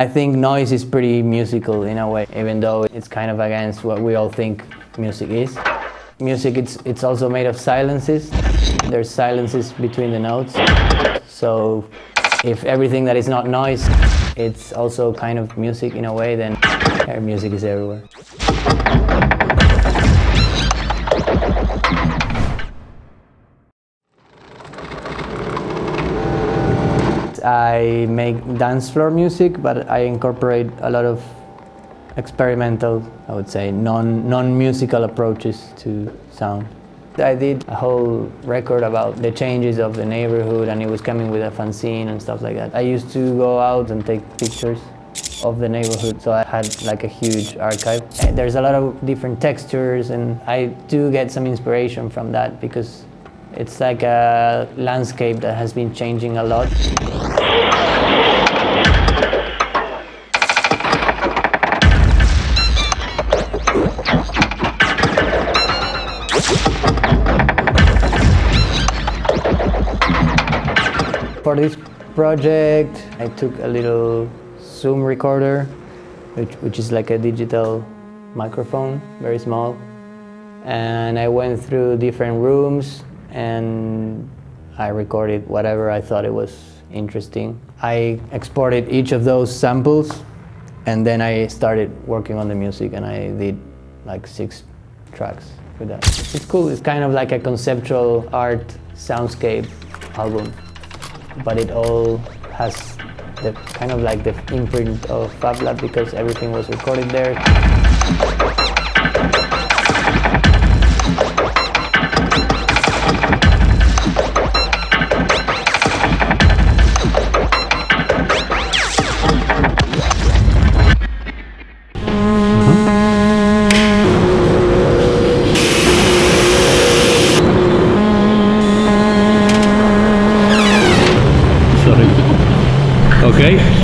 I think noise is pretty musical in a way, even though it's kind of against what we all think music is. Music, it's also made of silences. There's silences between the notes. So if everything that is not noise, it's also kind of music in a way, then music is everywhere. I make dance floor music, but I incorporate a lot of experimental, I would say, non-musical approaches to sound. I did a whole record about the changes of the neighborhood, and it was coming with a fanzine and stuff like that. I used to go out and take pictures of the neighborhood, so I had like a huge archive. There's a lot of different textures, and I do get some inspiration from that because it's like a landscape that has been changing a lot. For this project, I took a little Zoom recorder, which is like a digital microphone, very small. And I went through different rooms and I recorded whatever I thought it was interesting. I exported each of those samples and then I started working on the music, and I did like 6 tracks with that. It's cool, it's kind of like a conceptual art soundscape album, but it all has the kind of like the imprint of Fab Lab because everything was recorded there. Okay.